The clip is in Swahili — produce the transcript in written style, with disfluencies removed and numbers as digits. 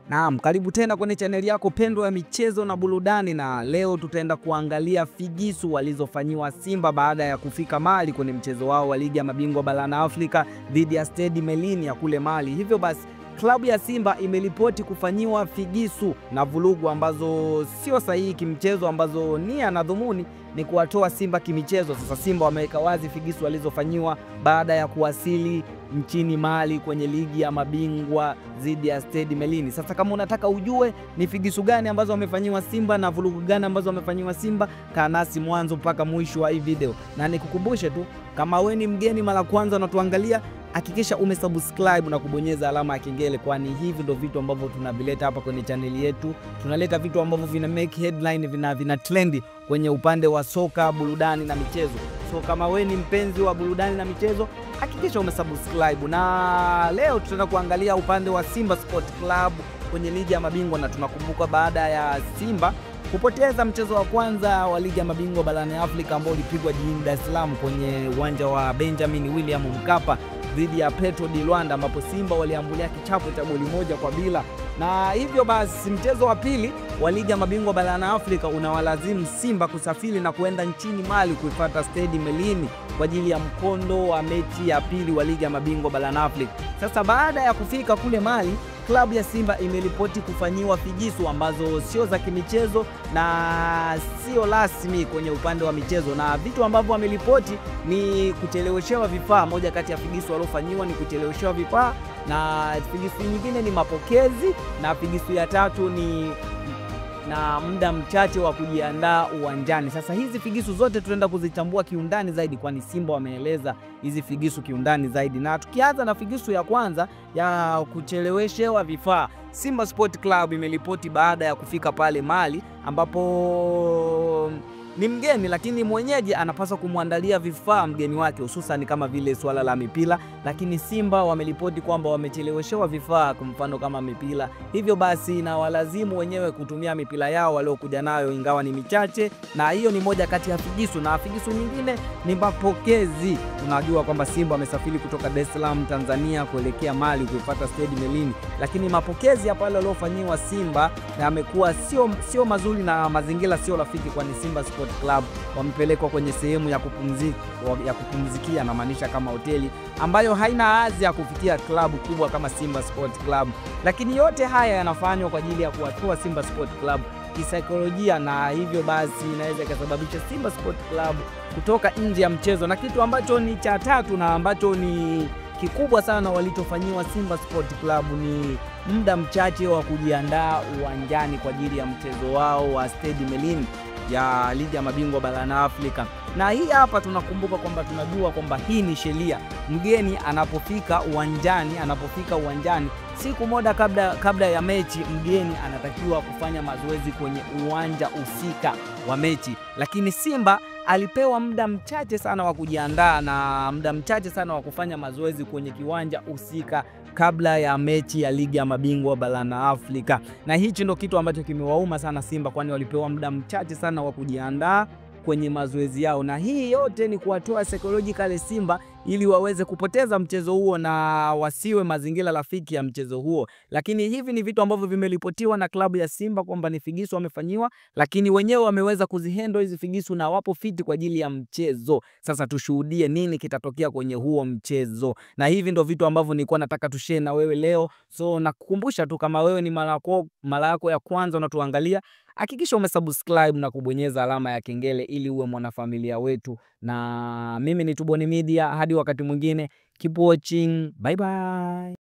Naam, karibu tena kwenye chaneli yako pendwa ya michezo na burudani, na leo tutaenda kuangalia figisu walizofanyiwa Simba baada ya kufika Mali kwenye mchezo wao wa ligi ya mabingwa barani Afrika dhidi ya Stade Melini ya kule Mali. Hivyo basi klabu ya Simba imeripoti kufanyiwa figisu na vurugu ambazo sio sahihi kimchezo, ambazo nia na dhumuni ni kuwatoa Simba kimichezo. Sasa Simba wameweka wazi figisu walizofanyiwa baada ya kuwasili nchini Mali kwenye ligi ya mabingwa dhidi ya Stade Melini. Sasa kama unataka ujue ni figisu gani ambazo wamefanyiwa Simba na vurugu gani ambazo wamefanyiwa Simba, kaa nasi mwanzo mpaka mwisho wa hii video. Na nikukumbushe tu, kama wewe ni mgeni mara kwanza unatuangalia, hakikisha umesubscribe na kubonyeza alama ya kengele, kwani hivi ndio vitu ambavyo tunavileta hapa kwenye chaneli yetu. Tunaleta vitu ambavyo vina make headline, vina trendi kwenye upande wa soka, burudani na michezo. So kama wewe ni mpenzi wa burudani na michezo, hakikisha umesubscribe. Na leo tutaenda kuangalia upande wa Simba Sport Club kwenye ligi ya mabingwa, na tunakumbuka baada ya Simba kupoteza mchezo wa kwanza wa ligi ya mabingwa barani Afrika ambao ulipigwa jijini Dar es Salaam kwenye uwanja wa Benjamin William Mkapa dhidi ya Petro di Luanda, ambapo Simba waliambulia kichapo cha goli 1-0. Na hivyo basi mchezo wa pili wa ligi ya mabingwa barani Afrika unawalazimu Simba kusafiri na kuenda nchini Mali kuifuata Stade Melini kwa ajili ya mkondo wa mechi ya pili wa ligi ya mabingwa barani Afrika. Sasa baada ya kufika kule Mali, klabu ya Simba imeripoti kufanyiwa figisu ambazo sio za kimichezo na sio rasmi kwenye upande wa michezo, na vitu ambavyo wameripoti ni kucheleweshewa vifaa. Moja kati ya figisu waliofanyiwa ni kucheleweshewa vifaa, na figisu nyingine ni mapokezi, na figisu ya tatu ni na muda mchache wa kujiandaa uwanjani. Sasa hizi figisu zote tunaenda kuzichambua kiundani zaidi, kwani Simba wameeleza hizi figisu kiundani zaidi. Na tukianza na figisu ya kwanza ya kucheleweshewa vifaa, Simba Sport Club imeripoti baada ya kufika pale Mali, ambapo ni mgeni lakini mwenyeji anapaswa kumwandalia vifaa mgeni wake, hususan kama vile swala la mipira, lakini Simba wameripoti kwamba wamecheleweshewa vifaa, kwa mfano kama mipira. Hivyo basi na walazimu wenyewe kutumia mipira yao waliokuja nayo, ingawa ni michache, na hiyo ni moja kati ya figisu. Na figisu nyingine ni mapokezi. Tunajua kwamba Simba wamesafiri kutoka Dar es Salaam Tanzania kuelekea Mali kuifuata Stade Melini, lakini mapokezi hapa waliofanyiwa Simba yamekuwa sio mazuri na mazingira sio rafiki, kwani Simba Sport Club wamepelekwa kwenye sehemu ya kupumzikia, na maanisha kama hoteli ambayo haina hadhi ya kufikia klabu kubwa kama Simba Sport Club. Lakini yote haya yanafanywa kwa ajili ya kuwatoa Simba Sport Club kisaikolojia, na hivyo basi inaweza ikasababisha Simba Sport Club kutoka nje ya mchezo. Na kitu ambacho ni cha tatu na ambacho ni kikubwa sana walichofanyiwa Simba Sport Club ni muda mchache wa kujiandaa uwanjani kwa ajili ya mchezo wao wa Stade Melini ya ligi ya mabingwa barani Afrika. Na hii hapa tunakumbuka kwamba tunajua kwamba hii ni sheria. Mgeni anapofika uwanjani siku moja kabla ya mechi, mgeni anatakiwa kufanya mazoezi kwenye uwanja husika wa mechi. Lakini Simba alipewa muda mchache sana wa kujiandaa na muda mchache sana wa kufanya mazoezi kwenye kiwanja husika kabla ya mechi ya ligi ya mabingwa barani Afrika. Na hichi ndio kitu ambacho kimewauma sana Simba, kwani walipewa muda mchache sana wa kujiandaa kwenye mazoezi yao, na hii yote ni kuwatoa psychological Simba ili waweze kupoteza mchezo huo na wasiwe mazingira rafiki ya mchezo huo. Lakini hivi ni vitu ambavyo vimeripotiwa na klabu ya Simba kwamba ni figisu wamefanyiwa, lakini wenyewe wameweza kuzihandle hizi figisu na wapo fiti kwa ajili ya mchezo. Sasa tushuhudie nini kitatokea kwenye huo mchezo, na hivi ndio vitu ambavyo nilikuwa nataka tushare na wewe leo. So nakukumbusha tu, kama wewe ni mara yako ya kwanza unatuangalia, hakikisha umesubscribe na kubonyeza alama ya kengele ili uwe mwanafamilia wetu. Na mimi ni Tubone Media, hadi wakati mwingine, keep watching, bye bye.